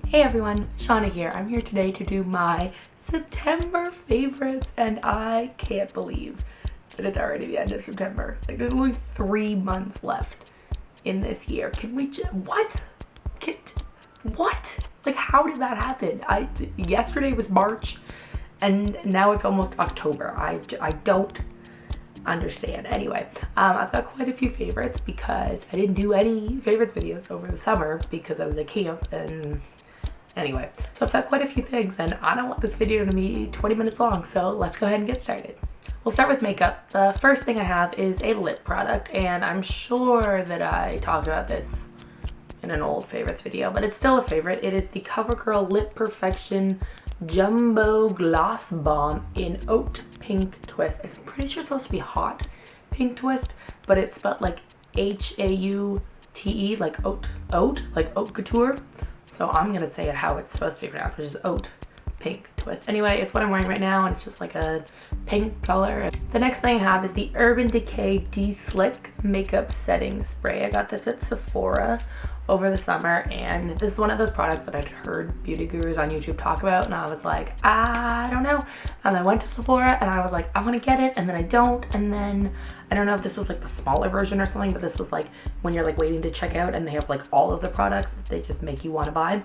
Hey everyone, Shauna here. I'm here today to do my September favorites, and I can't believe that it's already the end of September. Like, there's only 3 months left in this year. Can we what? What? Like, how did that happen? Yesterday was March, and now it's almost October. I don't understand. Anyway, I've got quite a few favorites because I didn't do any favorites videos over the summer because I was at camp, and anyway, so I've got quite a few things, and I don't want this video to be 20 minutes long, so let's go ahead and get started. We'll start with makeup. The first thing I have is a lip product, and I'm sure that I talked about this in an old favorites video, but it's still a favorite. It is the CoverGirl Lip Perfection Jumbo Gloss Bomb in Oat Pink Twist. I'm pretty sure it's supposed to be hot pink twist, but it's spelled like H-A-U-T-E, like oat, like haute couture. So I'm gonna say it how it's supposed to be pronounced, which is oat pink twist. Anyway, it's what I'm wearing right now, and it's just like a pink color. The next thing I have is the Urban Decay De-Slick Makeup Setting Spray. I got this at Sephora over the summer, and this is one of those products that I'd heard beauty gurus on YouTube talk about, and I was like, I don't know. And I went to Sephora and I was like, I want to get it, and then I don't, and then I don't know if this was like the smaller version or something, but this was like when you're like waiting to check out and they have like all of the products that they just make you want to buy,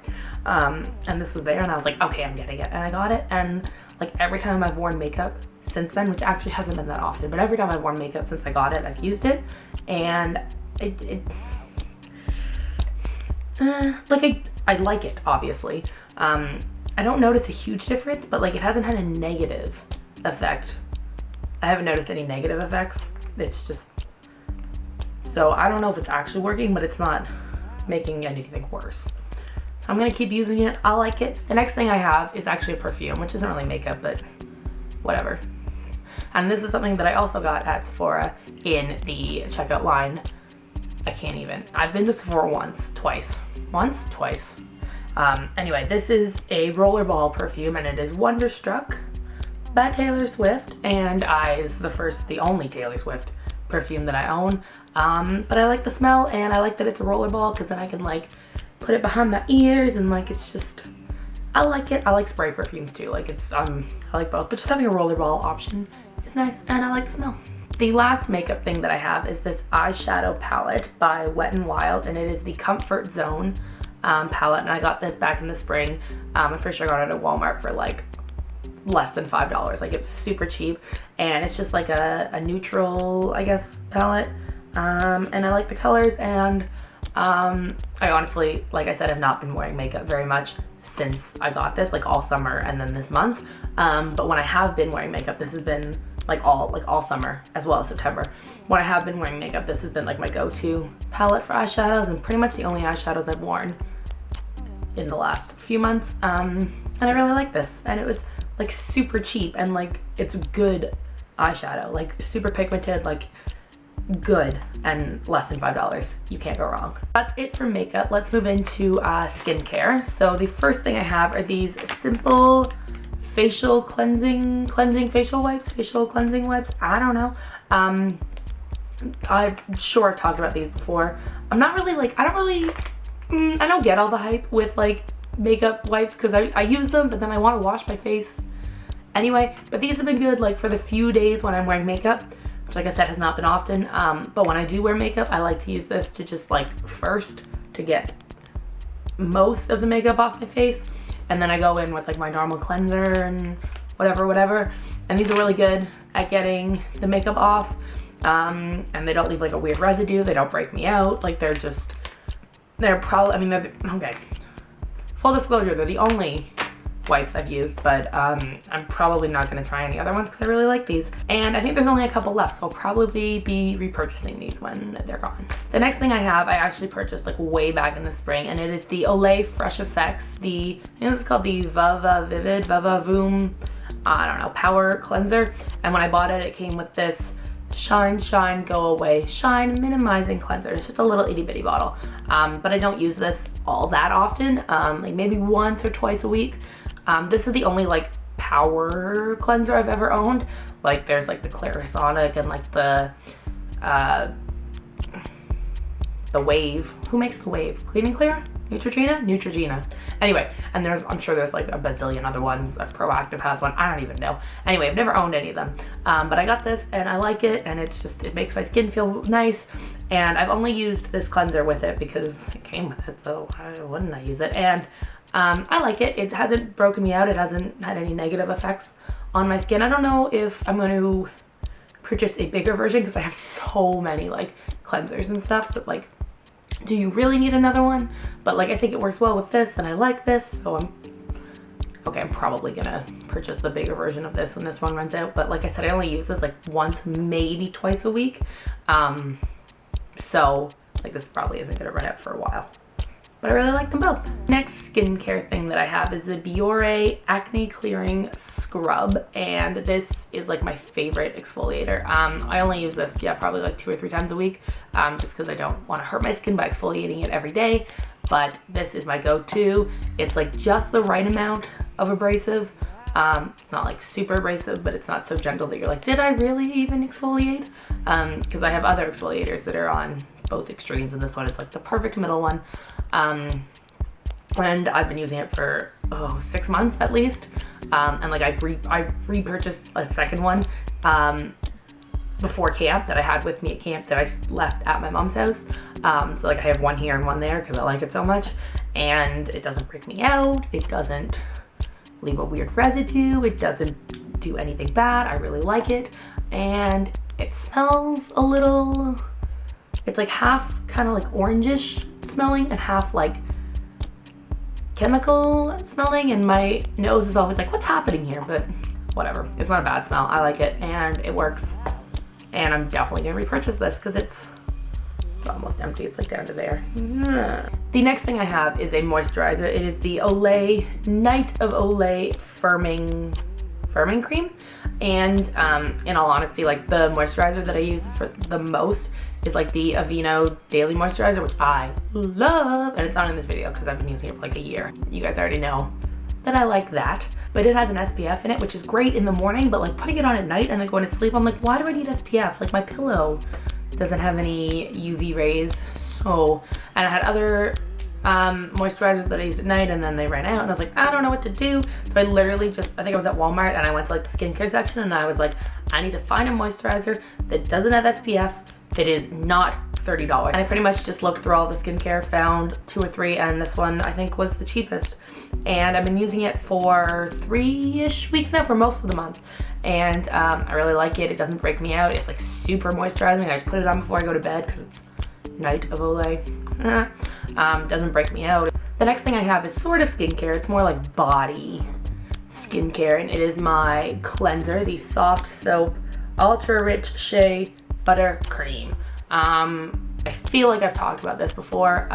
and this was there, and I was like, okay, I'm getting it, and I got it. And like every time I've worn makeup since then, which actually hasn't been that often, but every time I've worn makeup since I got it, I've used it, and I like it, obviously. I don't notice a huge difference, but like it hasn't had a negative effect. I haven't noticed any negative effects. It's just, so I don't know if it's actually working, but it's not making anything worse. I'm gonna keep using it. I like it. The next thing I have is actually a perfume, which isn't really makeup, but whatever. And this is something that I also got at Sephora in the checkout line. I can't even. I've been to Sephora twice. Anyway, this is a rollerball perfume, and it is Wonderstruck by Taylor Swift, and is the only Taylor Swift perfume that I own. But I like the smell, and I like that it's a rollerball because then I can like put it behind my ears, and like it's just, I like it. I like spray perfumes too. Like it's I like both, but just having a rollerball option is nice, and I like the smell. The last makeup thing that I have is this eyeshadow palette by Wet n Wild, and it is the Comfort Zone palette, and I got this back in the spring. I'm pretty sure I got it at Walmart for like less than $5. Like, it's super cheap, and it's just like a neutral, I guess, palette, and I like the colors, and I honestly, like I said, have not been wearing makeup very much since I got this, like all summer and then this month, but when I have been wearing makeup, this has been like all summer as well as September. When I have been wearing makeup, this has been like my go-to palette for eyeshadows, and pretty much the only eyeshadows I've worn in the last few months, and I really like this, and it was like super cheap, and like it's good eyeshadow, like super pigmented, like good, and less than $5. You can't go wrong. That's it for makeup. Let's move into skincare. So the first thing I have are these simple facial cleansing facial cleansing wipes. I don't know. I'm sure I've talked about these before. I'm not really like, I don't get all the hype with like makeup wipes because I use them, but then I want to wash my face anyway. But these have been good like for the few days when I'm wearing makeup, which like I said has not been often. But when I do wear makeup, I like to use this to just like first to get most of the makeup off my face, and then I go in with like my normal cleanser and whatever, and these are really good at getting the makeup off, and they don't leave like a weird residue. They don't break me out. Like they're probably, I mean, okay, full disclosure, they're the only wipes I've used, but I'm probably not going to try any other ones because I really like these, and I think there's only a couple left, so I'll probably be repurchasing these when they're gone. The next thing I have, I actually purchased like way back in the spring, and it is the Olay Fresh Effects, I think this is called the Vava Voom, I don't know, Power Cleanser, and when I bought it, it came with this Shine Go Away Shine Minimizing Cleanser. It's just a little itty bitty bottle, but I don't use this all that often, like maybe once or twice a week. This is the only like power cleanser I've ever owned. Like there's like the Clarisonic and like the the Wave. Who makes the Wave? Clean and Clear? Neutrogena? Neutrogena. Anyway, and I'm sure there's like a bazillion other ones. Proactive has one. I don't even know. Anyway, I've never owned any of them. But I got this and I like it, and it makes my skin feel nice. And I've only used this cleanser with it because it came with it, so why wouldn't I use it? And I like it. It hasn't broken me out. It hasn't had any negative effects on my skin. I don't know if I'm going to purchase a bigger version because I have so many like cleansers and stuff, but like, do you really need another one? But like, I think it works well with this, and I like this, so I'm probably gonna purchase the bigger version of this when this one runs out. But like I said, I only use this like once, maybe twice a week, so like this probably isn't gonna run out for a while. But I really like them both. Next skincare thing that I have is the Biore Acne Clearing Scrub, and this is like my favorite exfoliator. I only use this, probably like 2 or 3 times a week, just because I don't want to hurt my skin by exfoliating it every day. But this is my go-to. It's like just the right amount of abrasive. It's not like super abrasive, but it's not so gentle that you're like, did I really even exfoliate? Because I have other exfoliators that are on both extremes, and this one is like the perfect middle one. And I've been using it for 6 months at least, and like I repurchased a second one before camp that I had with me at camp that I left at my mom's house. So like I have one here and one there because I like it so much, and it doesn't break me out, it doesn't leave a weird residue, it doesn't do anything bad. I really like it, and it smells a little, it's like half kind of like orangish smelling and half like chemical smelling, and my nose is always like, what's happening here? But whatever, it's not a bad smell. I like it and it works, and I'm definitely gonna repurchase this because it's almost empty. It's like down to there. The next thing I have is a moisturizer. It is the Olay Night of Olay firming cream, and in all honesty, like the moisturizer that I use for the most is like the Aveeno Daily Moisturizer, which I love, and it's not in this video because I've been using it for like a year. You guys already know that I like that, but it has an SPF in it, which is great in the morning, but like putting it on at night and then going to sleep, I'm like, why do I need SPF? Like my pillow doesn't have any UV rays. So, and I had other moisturizers that I used at night, and then they ran out, and I was like, I don't know what to do. So I literally just, I think I was at Walmart, and I went to like the skincare section, and I was like, I need to find a moisturizer that doesn't have SPF, that is not $30. And I pretty much just looked through all the skincare, found 2 or 3, and this one I think was the cheapest. And I've been using it for 3-ish weeks now, for most of the month. And I really like it. It doesn't break me out. It's like super moisturizing. I just put it on before I go to bed because it's Night of Olay. Doesn't break me out. The next thing I have is sort of skincare. It's more like body skincare, and it is my cleanser, the Soft Soap Ultra Rich Shea Butter Cream. I feel like I've talked about this before.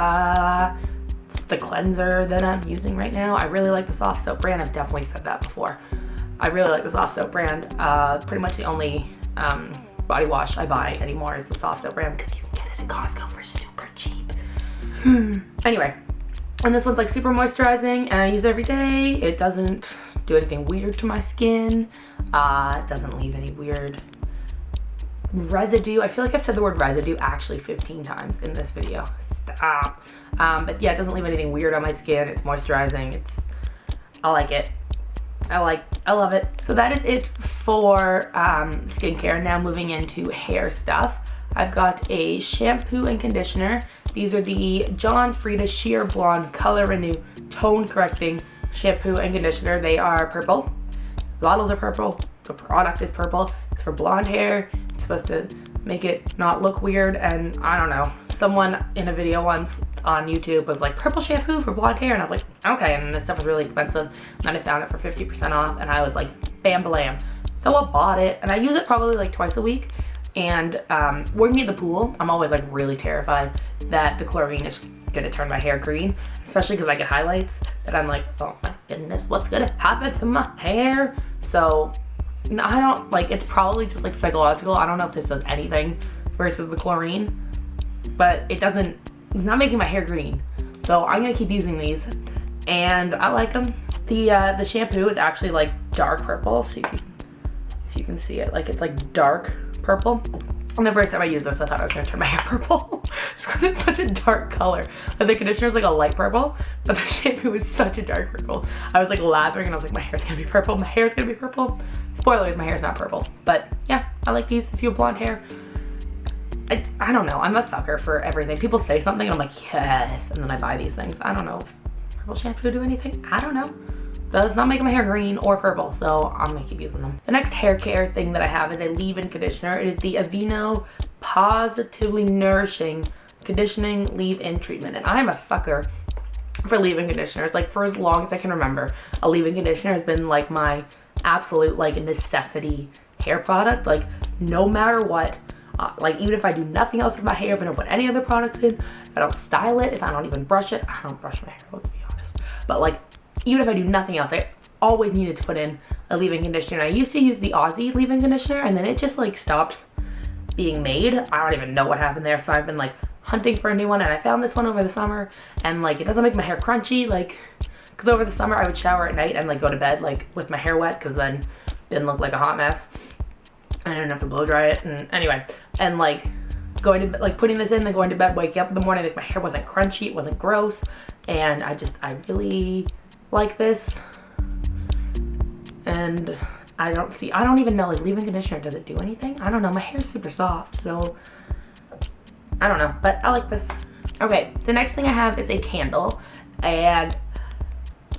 It's the cleanser that I'm using right now. I really like the Soft Soap brand. I've definitely said that before. I really like the Soft Soap brand. Pretty much the only body wash I buy anymore is the Soft Soap brand because you can get it at Costco for super cheap. Anyway, and this one's like super moisturizing, and I use it every day. It doesn't do anything weird to my skin. It doesn't leave any weird residue. I feel like I've said the word residue actually 15 times in this video. Stop. But yeah, it doesn't leave anything weird on my skin. It's moisturizing. I like it. I love it. So that is it for skincare. Now moving into hair stuff. I've got a shampoo and conditioner. These are the John Frieda Sheer Blonde Color Renew Tone Correcting Shampoo and Conditioner. They are purple. The bottles are purple. The product is purple. It's for blonde hair. It's supposed to make it not look weird, and I don't know. Someone in a video once on YouTube was like, purple shampoo for blonde hair, and I was like, okay, and this stuff was really expensive, and then I found it for 50% off, and I was like, bam blam. So I bought it, and I use it probably like twice a week, and working at the pool, I'm always like really terrified that the chlorine is gonna turn my hair green, especially because I get highlights that I'm like, oh my goodness, what's gonna happen to my hair? So I don't, like, it's probably just like psychological. I don't know if this does anything versus the chlorine, but it's not making my hair green. So I'm gonna keep using these, and I like them. The shampoo is actually like dark purple, so if you can see it, like it's like dark purple. And the first time I used this, I thought I was gonna turn my hair purple. just because it's such a dark color. Like the conditioner is like a light purple, but the shampoo is such a dark purple. I was like lathering and I was like, my hair's gonna be purple, my hair's gonna be purple. Spoilers, my hair's not purple. But yeah, I like these if you have blonde hair. I don't know, I'm a sucker for everything. People say something and I'm like, yes, and then I buy these things. I don't know if purple shampoo do anything. I don't know. Does not make my hair green or purple, so I'm gonna keep using them. The next hair care thing that I have is a leave-in conditioner. It is the Aveeno Positively Nourishing Conditioning Leave-In Treatment, and I'm a sucker for leave-in conditioners. Like for as long as I can remember, a leave-in conditioner has been like my absolute like necessity hair product. Like no matter what, like even if I do nothing else with my hair, if I don't put any other products in, if I don't style it, if I don't even brush it, I don't brush my hair, let's be honest. But like even if I do nothing else, I always needed to put in a leave-in conditioner. I used to use the Aussie leave-in conditioner and then it just like stopped being made. I don't even know what happened there. So I've been like hunting for a new one and I found this one over the summer and like it doesn't make my hair crunchy, like because over the summer I would shower at night and like go to bed like with my hair wet because then it didn't look like a hot mess. I didn't have to blow dry it, and anyway, and like going to like putting this in, then going to bed, waking up in the morning, like my hair wasn't crunchy, it wasn't gross, and I really like this. And I don't even know, like leave-in conditioner, does it do anything? I don't know, my hair's super soft, so I don't know, but I like this. Okay, the next thing I have is a candle, and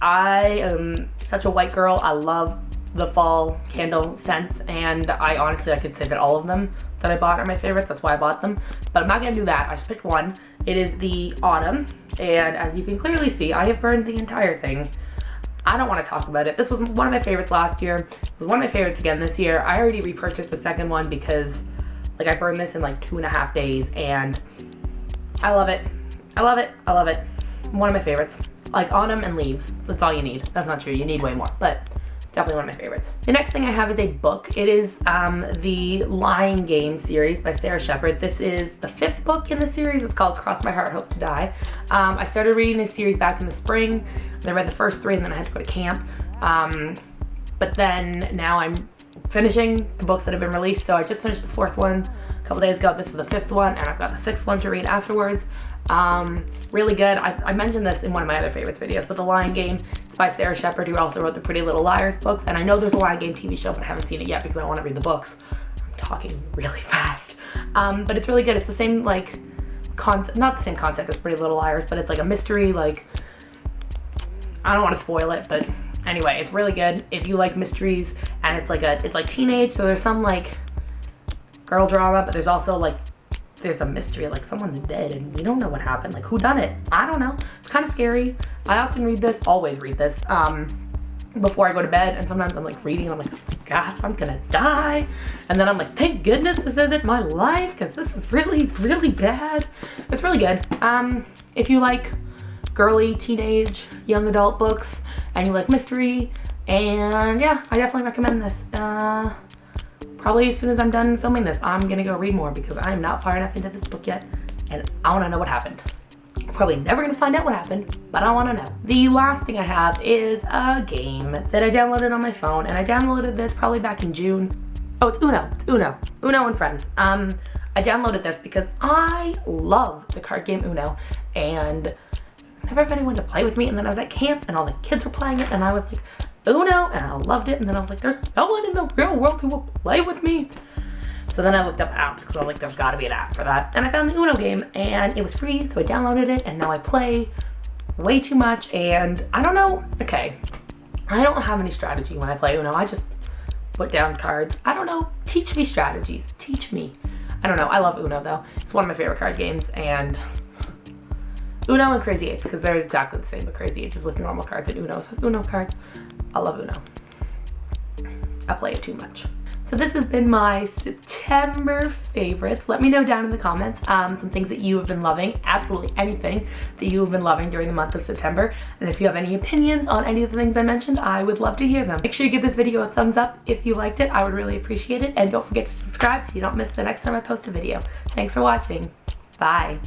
I am such a white girl. I love the fall candle scents, and I could say that all of them that I bought are my favorites. That's why I bought them, but I'm not gonna do that. I just picked one. It is the Autumn, and as you can clearly see, I have burned the entire thing. I don't want to talk about it. This was one of my favorites last year. It was one of my favorites again this year. I already repurchased the second one because like I burned this in like 2.5 days, and I love it. I love it. I love it. One of my favorites. Like autumn and leaves. That's all you need. That's not true. You need way more, but definitely one of my favorites. The next thing I have is a book. It is the Lying Game series by Sarah Shepard. This is the 5th book in the series. It's called Cross My Heart, Hope to Die. I started reading this series back in the spring, and I read the first 3 and then I had to go to camp. But then now I'm finishing the books that have been released. So I just finished the 4th one a couple days ago. This is the 5th one, and I've got the 6th one to read afterwards. Really good. I mentioned this in one of my other favorites videos, but The Lying Game, it's by Sarah Shepard, who also wrote the Pretty Little Liars books, and I know there's a Lying Game TV show, but I haven't seen it yet because I want to read the books. I'm talking really fast. But it's really good. It's the same like concept, not the same concept as Pretty Little Liars, but it's like a mystery, like I don't want to spoil it, but anyway, it's really good if you like mysteries, and it's like teenage, so there's some like girl drama, but there's also like there's a mystery, like someone's dead and we don't know what happened, like who done it? I don't know. It's kind of scary. I often read this, always read this, before I go to bed, and sometimes I'm like reading and I'm like, oh my gosh, I'm gonna die. And then I'm like, thank goodness this isn't my life, because this is really, really bad. It's really good. If you like girly, teenage, young adult books, and you like mystery, and yeah, I definitely recommend this. Probably as soon as I'm done filming this, I'm gonna go read more because I'm not far enough into this book yet, and I wanna know what happened. I'm probably never gonna find out what happened, but I wanna know. The last thing I have is a game that I downloaded on my phone, and I downloaded this probably back in June. Oh, it's Uno. It's Uno. Uno and Friends. I downloaded this because I love the card game Uno, and I never had anyone to play with me, and then I was at camp and all the kids were playing it, and I was like, Uno, and I loved it, and then I was like, there's no one in the real world who will play with me. So then I looked up apps because I was like, there's got to be an app for that, and I found the Uno game, and it was free, so I downloaded it, and now I play way too much, and I don't know, okay, I don't have any strategy when I play Uno. I just put down cards. I don't know, teach me strategies, teach me. I don't know, I love Uno though. It's one of my favorite card games, and Uno and Crazy Eights, because they're exactly the same, but Crazy Eights is with normal cards and Uno is with Uno cards. I love Uno. I play it too much. So this has been my September favorites. Let me know down in the comments some things that you have been loving, absolutely anything that you have been loving during the month of September. And if you have any opinions on any of the things I mentioned, I would love to hear them. Make sure you give this video a thumbs up if you liked it. I would really appreciate it. And don't forget to subscribe so you don't miss the next time I post a video. Thanks for watching. Bye.